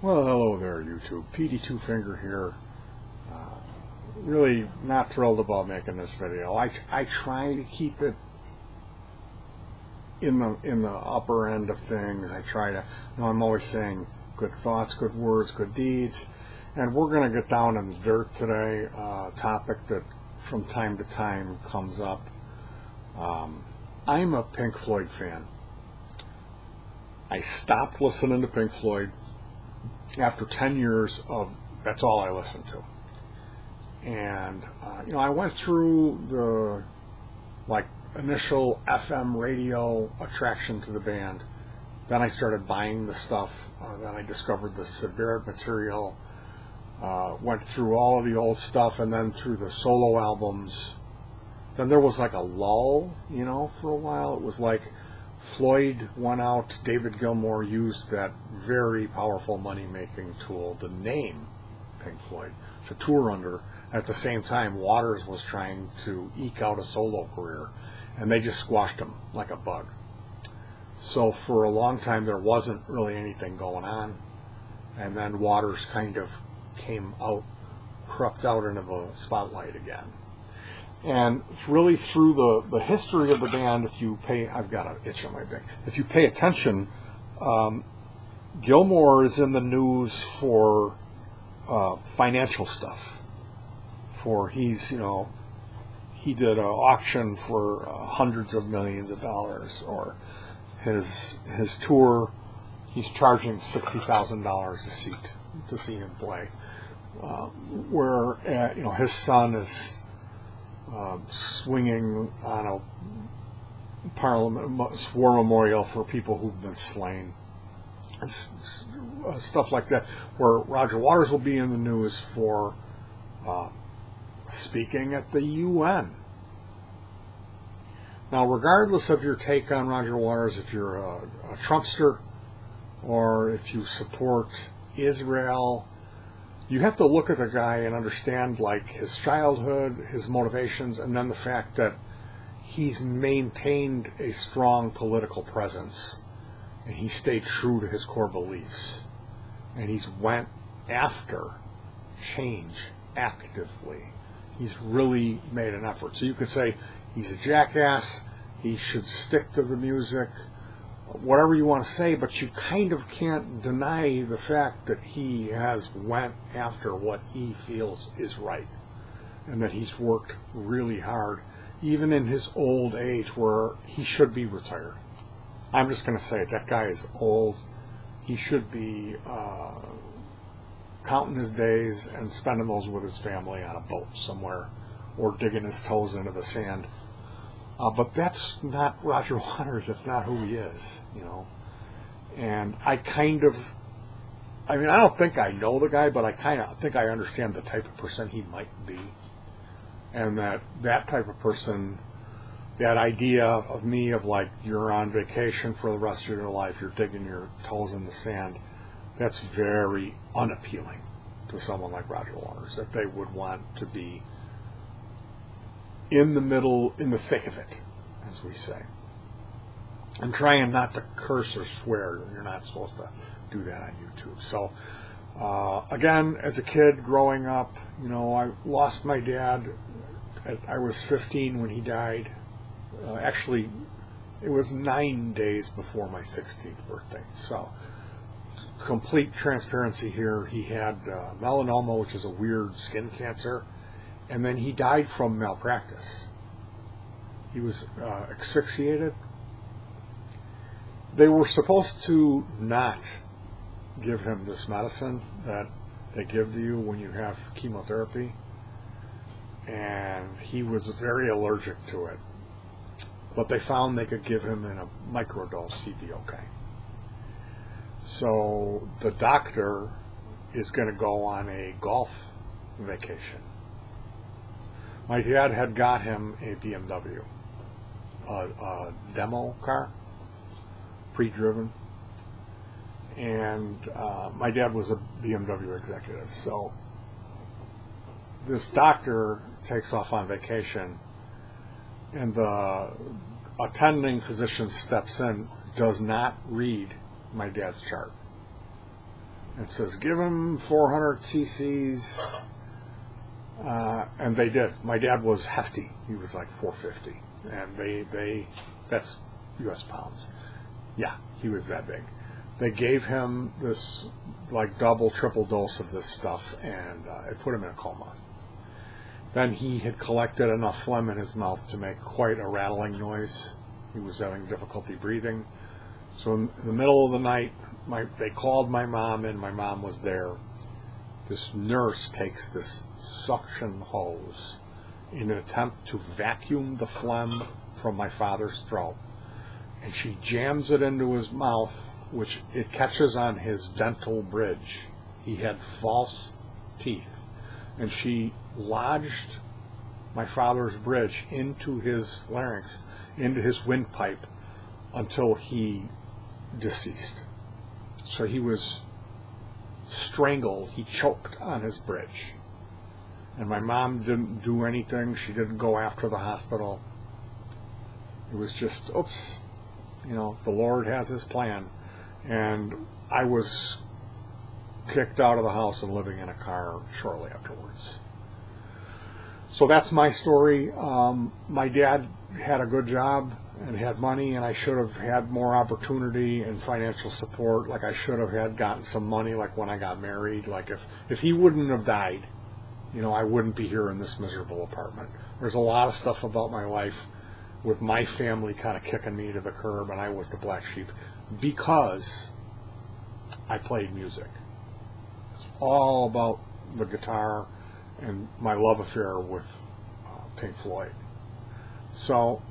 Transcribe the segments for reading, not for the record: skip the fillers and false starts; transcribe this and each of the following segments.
Well, hello there, YouTube. PD2 Finger here. Really not thrilled about making this video. I try to keep it in the upper end of things. I try to, I'm always saying good thoughts, good words, good deeds, and we're going to get down in the dirt today. A topic that from time to time comes up. I'm a Pink Floyd fan. I stopped listening to Pink Floyd after 10 years of that's all I listened to. And I went through the initial FM radio attraction to the band. Then I started buying the stuff. Then I discovered the Siberian material. Went through all of the old stuff, and then through the solo albums. Then there was like a lull, for a while. It was like Floyd went out, David Gilmour used that very powerful money-making tool, the name Pink Floyd, to tour under. At the same time, Waters was trying to eke out a solo career, and they just squashed him like a bug. So for a long time, there wasn't really anything going on, and then Waters kind of crept out into the spotlight again. And really through the history of the band, I've got an itch on my back. If you pay attention, Gilmore is in the news for financial stuff. He did an auction for hundreds of millions of dollars, or his tour, he's charging $60,000 a seat to see him play. Where his son is swinging on a Parliament war memorial for people who've been slain, stuff like that. Where Roger Waters will be in the news for speaking at the UN. Now, regardless of your take on Roger Waters, if you're a Trumpster or if you support Israel, you have to look at the guy and understand his childhood, his motivations, and then the fact that he's maintained a strong political presence and he stayed true to his core beliefs, and he's went after change actively. He's really made an effort. So you could say he's a jackass, he should stick to the music, whatever you want to say, but you kind of can't deny the fact that he has went after what he feels is right, and that he's worked really hard, even in his old age where he should be retired. I'm just going to say it, that guy is old. He should be counting his days and spending those with his family on a boat somewhere, or digging his toes into the sand. But that's not Roger Waters. That's not who he is, And I don't think I know the guy, but I kind of think I understand the type of person he might be. And that type of person, that idea of me of you're on vacation for the rest of your life, you're digging your toes in the sand, that's very unappealing to someone like Roger Waters, that they would want to be in the middle, in the thick of it, as we say. I'm trying not to curse or swear. You're not supposed to do that on YouTube. So, again, as a kid growing up, I lost my dad. I was 15 when he died. Actually, it was 9 days before my 16th birthday. So, complete transparency here. He had melanoma, which is a weird skin cancer. And then he died from malpractice. He was asphyxiated. They were supposed to not give him this medicine that they give to you when you have chemotherapy. And he was very allergic to it. But they found they could give him in a microdose, he'd be okay. So the doctor is going to go on a golf vacation. My dad had got him a BMW, a demo car, pre-driven, and my dad was a BMW executive. So this doctor takes off on vacation, and the attending physician steps in, does not read my dad's chart. and says, give him 400 cc's. And they did. My dad was hefty. He was like 450. And that's U.S. pounds. Yeah, he was that big. They gave him this like double, triple dose of this stuff, and it put him in a coma. Then he had collected enough phlegm in his mouth to make quite a rattling noise. He was having difficulty breathing. So in the middle of the night, they called my mom, and my mom was there. This nurse takes this suction hose in an attempt to vacuum the phlegm from my father's throat. And she jams it into his mouth, which it catches on his dental bridge. He had false teeth. And she lodged my father's bridge into his larynx, into his windpipe, until he deceased. So he was strangled. He choked on his bridge. And my mom didn't do anything. She didn't go after the hospital. It was just, oops, the Lord has his plan. And I was kicked out of the house and living in a car shortly afterwards. So that's my story. My dad had a good job and had money, and I should have had more opportunity and financial support. Like I should have had gotten some money, like when I got married. Like if he wouldn't have died, I wouldn't be here in this miserable apartment. There's a lot of stuff about my life with my family kind of kicking me to the curb, and I was the black sheep because I played music. It's all about the guitar and my love affair with Pink Floyd. So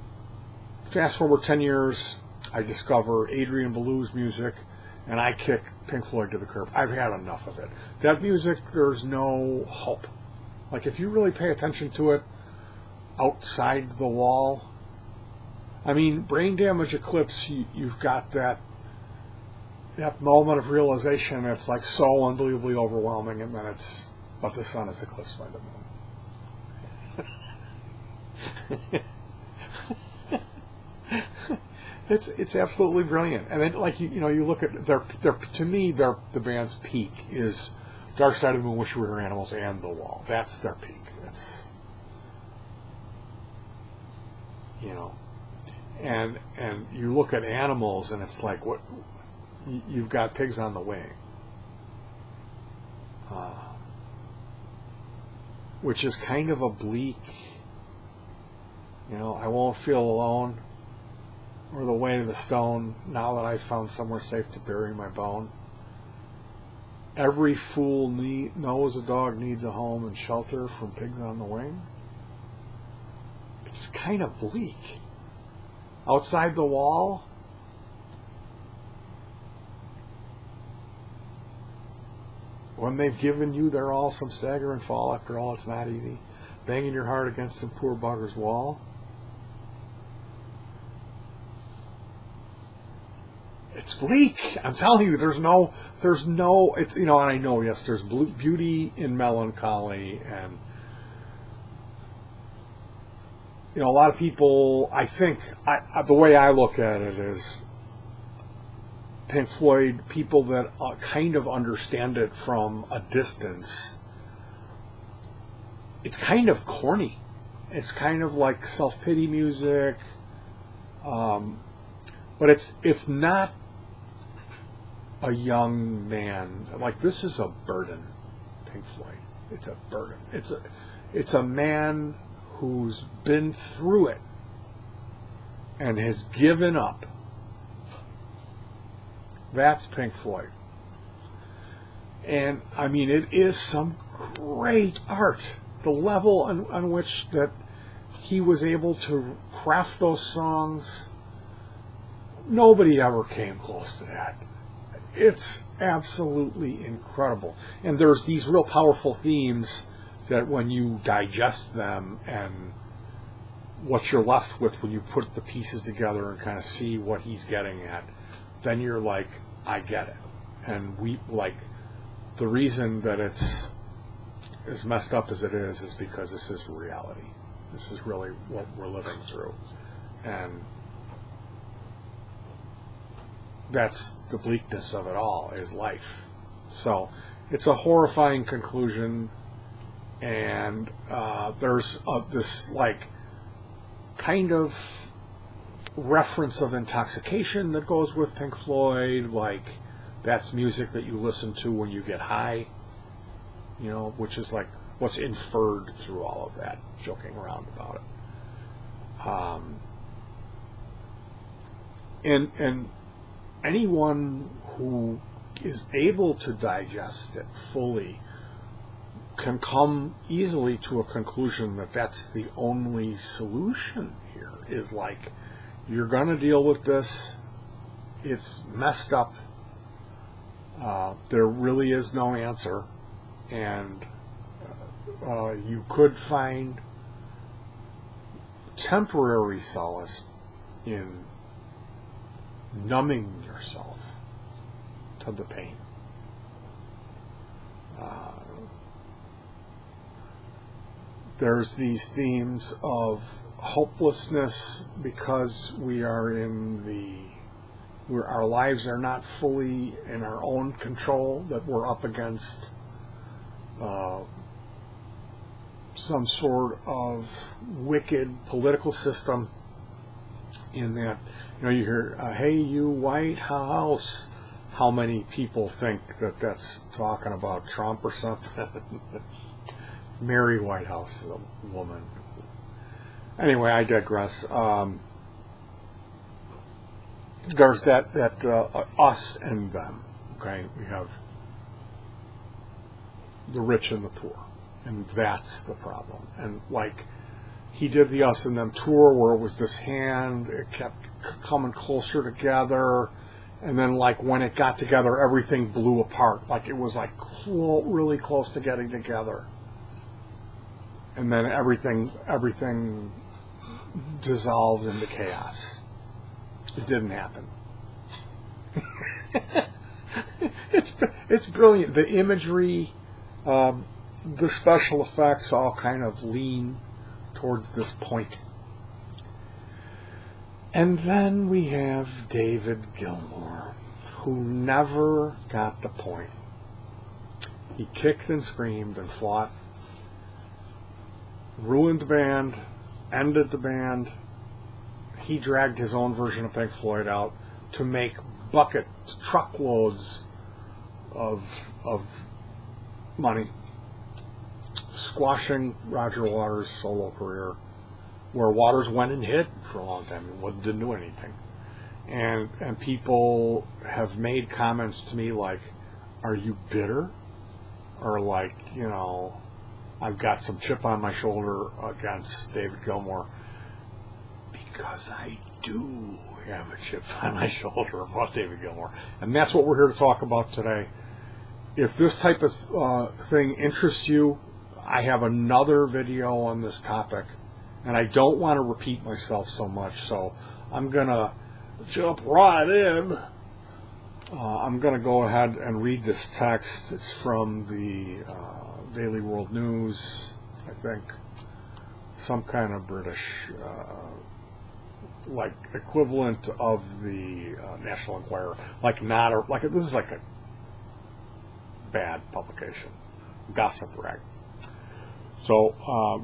fast forward 10 years, I discover Adrian Belews music, and I kick Pink Floyd to the curb. I've had enough of it. That music, there's no hope. Like if you really pay attention to it outside the wall, Brain Damage Eclipse, you've got that moment of realization. It's like so unbelievably overwhelming, and then but the sun is eclipsed by the moon. It's absolutely brilliant. And then you look at to me the band's peak is Dark Side of the Moon, Wish We Were Animals, and The Wall. That's their peak. It's and you look at Animals, and it's like what you've got Pigs on the Wing, which is kind of a bleak. I won't feel alone, or the weight of the stone, now that I've found somewhere safe to bury my bone. Every fool knows a dog needs a home and shelter from Pigs on the Wing. It's kind of bleak. Outside the Wall, when they've given you their all, some stagger and fall. After all, it's not easy. Banging your heart against some poor bugger's wall. It's bleak. I'm telling you, there's no, and I know, yes, there's beauty in melancholy, and, a lot of people, I think, the way I look at it is Pink Floyd, people that kind of understand it from a distance, it's kind of corny. It's kind of like self-pity music, but it's not a young man. Like, this is a burden, Pink Floyd. It's a burden. It's a man who's been through it and has given up. That's Pink Floyd. And, it is some great art. The level on which that he was able to craft those songs, nobody ever came close to that. It's absolutely incredible. And there's these real powerful themes that when you digest them, and what you're left with when you put the pieces together and kind of see what he's getting at, then you're like, I get it. And the reason that it's as messed up as it is because this is reality. This is really what we're living through. And that's the bleakness of it all, is life. So it's a horrifying conclusion, and there's this like kind of reference of intoxication that goes with Pink Floyd, like that's music that you listen to when you get high, you know, which is like what's inferred through all of that, joking around about it. And anyone who is able to digest it fully can come easily to a conclusion that that's the only solution here, is like, you're going to deal with this, it's messed up, there really is no answer, and you could find temporary solace in numbing yourself to the pain. There's these themes of hopelessness because our lives are not fully in our own control, that we're up against some sort of wicked political system, in that, you know, you hear, hey, you White House. How many people think that that's talking about Trump or something? Mary Whitehouse is a woman. Anyway, I digress. There's that us and them. Okay, we have the rich and the poor, and that's the problem. And like, he did the us and them tour where it was this hand, it kept coming closer together, and then like when it got together, everything blew apart. Like it was like really close to getting together, and then everything dissolved into chaos. It didn't happen. It's brilliant. The imagery, the special effects all kind of lean towards this point. And then we have David Gilmour, who never got the point. He kicked and screamed and fought, ruined the band, ended the band. He dragged his own version of Pink Floyd out to make truckloads of money, squashing Roger Waters' solo career, where Waters went and hid for a long time and didn't do anything. And people have made comments to me like, are you bitter? Or like, you know, I've got some chip on my shoulder against David Gilmour. Because I do have a chip on my shoulder about David Gilmour. And that's what we're here to talk about today. If this type of thing interests you, I have another video on this topic. And I don't want to repeat myself so much, so I'm going to jump right in. I'm going to go ahead and read this text. It's from the Daily World News, I think. Some kind of British, like, equivalent of the National Enquirer. This is like a bad publication. Gossip rag. So,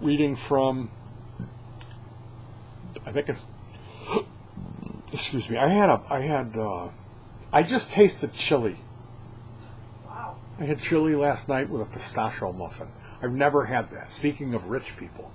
reading from... I think it's. Excuse me. I just tasted chili. Wow. I had chili last night with a pistachio muffin. I've never had that. Speaking of rich people,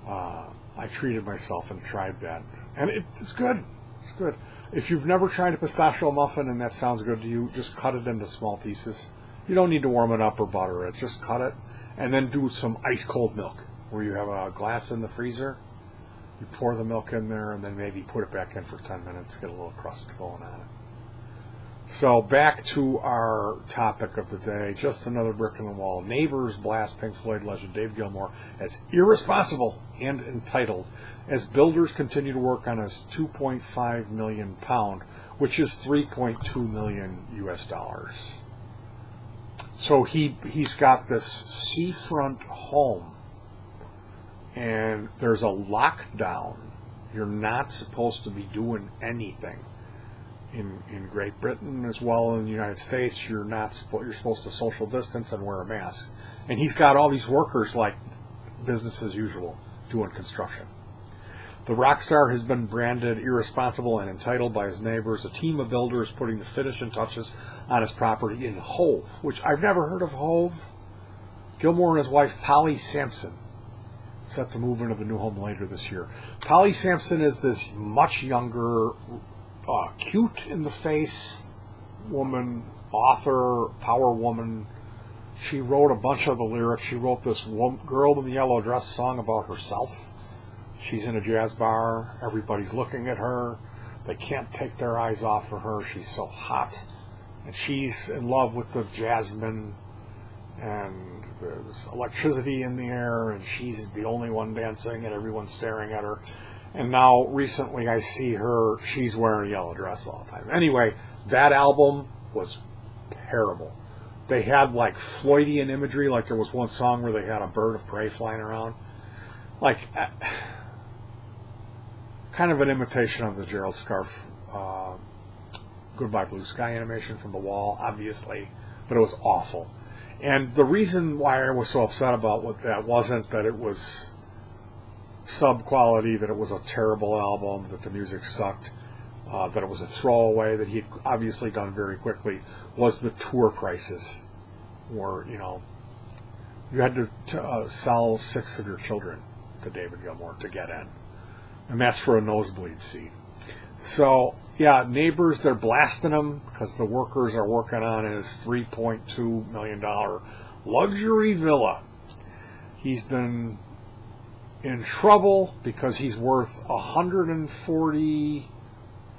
I treated myself and tried that, and it's good. It's good. If you've never tried a pistachio muffin and that sounds good to you, just cut it into small pieces. You don't need to warm it up or butter it. Just cut it, and then do some ice cold milk, where you have a glass in the freezer. You pour the milk in there and then maybe put it back in for 10 minutes, get a little crust going on it. So back to our topic of the day, just another brick in the wall. Neighbors blast Pink Floyd legend Dave Gilmour as irresponsible and entitled as builders continue to work on his £2.5 million, which is $3.2 million US. So he's got this seafront home, and there's a lockdown. You're not supposed to be doing anything. in Great Britain as well in the United States, you're supposed to social distance and wear a mask. And he's got all these workers like business as usual doing construction. The rock star has been branded irresponsible and entitled by his neighbors. A team of builders putting the finishing touches on his property in Hove, which I've never heard of Hove. Gilmore and his wife, Polly Sampson, set to move into the new home later this year. Polly Sampson is this much younger, cute in the face woman, author, power woman. She wrote a bunch of the lyrics. She wrote this Girl in the Yellow Dress song about herself. She's in a jazz bar. Everybody's looking at her. They can't take their eyes off of her. She's so hot. And she's in love with the jasmine. And there's electricity in the air. And she's the only one dancing. And everyone's staring at her. And now, recently, I see her. She's wearing a yellow dress all the time. Anyway, that album was terrible. They had like Floydian imagery. Like there was one song where they had a bird of prey flying around. Like... kind of an imitation of the Gerald Scarfe Goodbye Blue Sky animation from The Wall, obviously, but it was awful. And the reason why I was so upset about that wasn't that it was sub-quality, that it was a terrible album, that the music sucked, that it was a throwaway, that he had obviously done very quickly, was the tour prices. Were, you had to sell 6 of your children to David Gilmour to get in. And that's for a nosebleed seat. So, yeah, neighbors, they're blasting him because the workers are working on his $3.2 million luxury villa. He's been in trouble because he's worth 140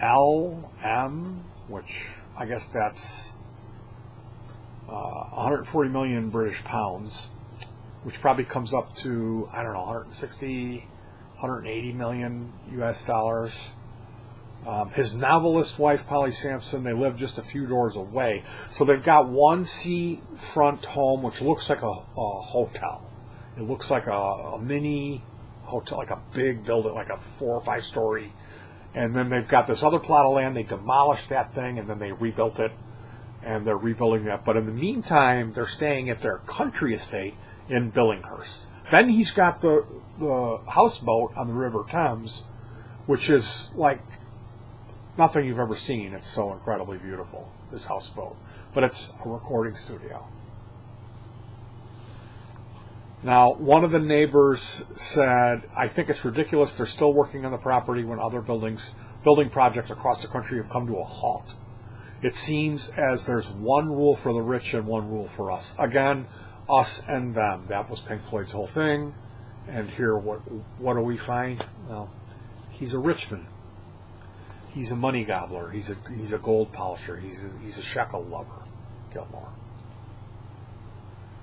LM, which I guess that's 140 million British pounds, which probably comes up to, 180 million US dollars. His novelist wife, Polly Sampson, they live just a few doors away. So they've got one seafront home, which looks like a hotel. It looks like a mini hotel, like a big building, like a 4 or 5 story. And then they've got this other plot of land. They demolished that thing, and then they rebuilt it. And they're rebuilding that. But in the meantime, they're staying at their country estate in Billinghurst. Then he's got the houseboat on the River Thames, which is like nothing you've ever seen. It's so incredibly beautiful, this houseboat. But it's a recording studio. Now, one of the neighbors said, I think it's ridiculous they're still working on the property when other building projects across the country have come to a halt. It seems as there's one rule for the rich and one rule for us. Again, us and them. That was Pink Floyd's whole thing. And here, what do we find? Well, he's a richman. He's a money gobbler. He's a gold polisher. He's a shekel lover, Gilmore.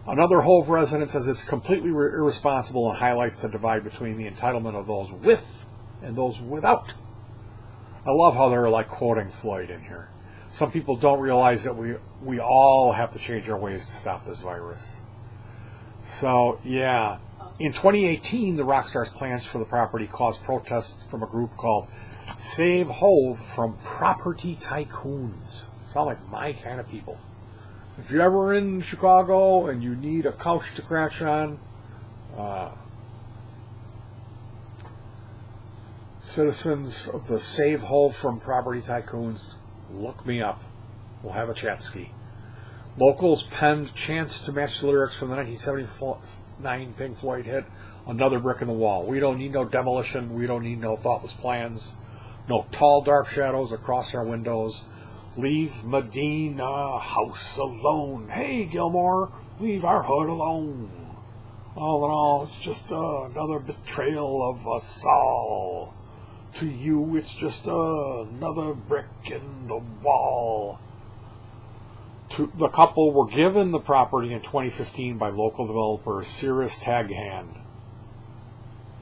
Another Hove resident says it's completely irresponsible and highlights the divide between the entitlement of those with and those without. I love how they're like quoting Floyd in here. Some people don't realize that we all have to change our ways to stop this virus. So, yeah. In 2018, the rock star's plans for the property caused protests from a group called Save Hove from Property Tycoons. Sound like my kind of people. If you're ever in Chicago and you need a couch to crash on, citizens of the Save Hove from Property Tycoons, look me up. We'll have a chat ski. Locals penned chants to match the lyrics from the 1979 Pink Floyd hit, Another Brick in the Wall. We don't need no demolition. We don't need no thoughtless plans. No tall, dark shadows across our windows. Leave Medina House alone. Hey, Gilmore, leave our hood alone. All in all, it's just another betrayal of us all. To you, it's just another brick in the wall. The couple were given the property in 2015 by local developer Cyrus Taghan.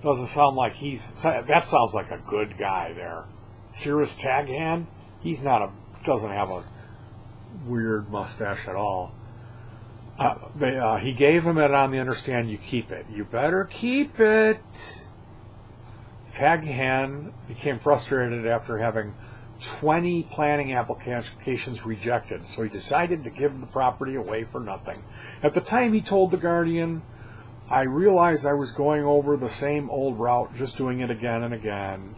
Doesn't sound like that sounds like a good guy there. Cyrus Taghan? Doesn't have a weird mustache at all. He gave him it on the understand you keep it. You better keep it. Taghan became frustrated after having 20 planning applications rejected. So he decided to give the property away for nothing. At the time he told the Guardian, I realized I was going over the same old route, just doing it again and again.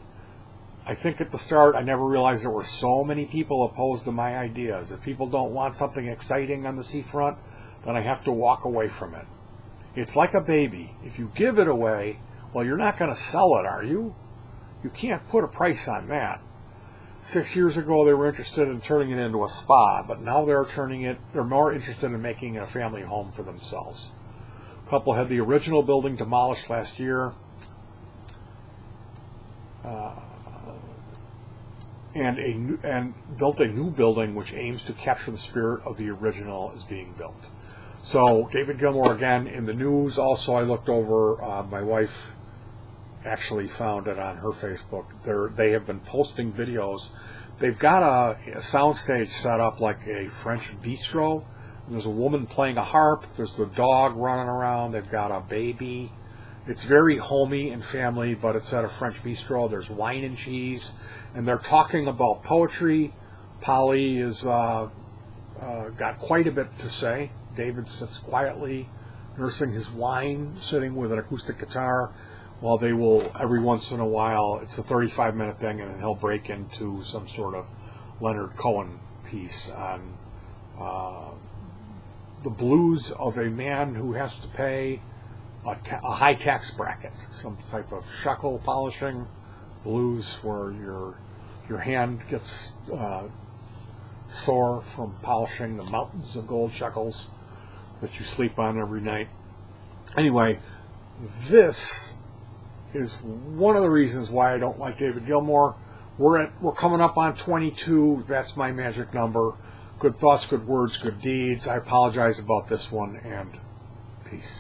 I think at the start I never realized there were so many people opposed to my ideas. If people don't want something exciting on the seafront, then I have to walk away from it. It's like a baby. If you give it away, well, you're not going to sell it, are you? You can't put a price on that. 6 years ago, they were interested in turning it into a spa, but now they're more interested in making it a family home for themselves. A couple had the original building demolished last year, and built a new building which aims to capture the spirit of the original is being built. So David Gilmour again in the news. Also, I looked over. My wife actually found it on her Facebook. They have been posting videos. They've got a soundstage set up like a French bistro. There's a woman playing a harp. There's the dog running around. They've got a baby. It's very homey and family, but it's at a French bistro. There's wine and cheese, and they're talking about poetry. Polly is got quite a bit to say. David sits quietly, nursing his wine, sitting with an acoustic guitar, while they will, every once in a while, it's a 35-minute thing, and then he'll break into some sort of Leonard Cohen piece on the blues of a man who has to pay a high tax bracket, some type of shekel polishing blues where your hand gets sore from polishing the mountains of gold shekels that you sleep on every night. Anyway, this is one of the reasons why I don't like David Gilmour. We're coming up on 22. That's my magic number. Good thoughts, good words, good deeds. I apologize about this one, and peace.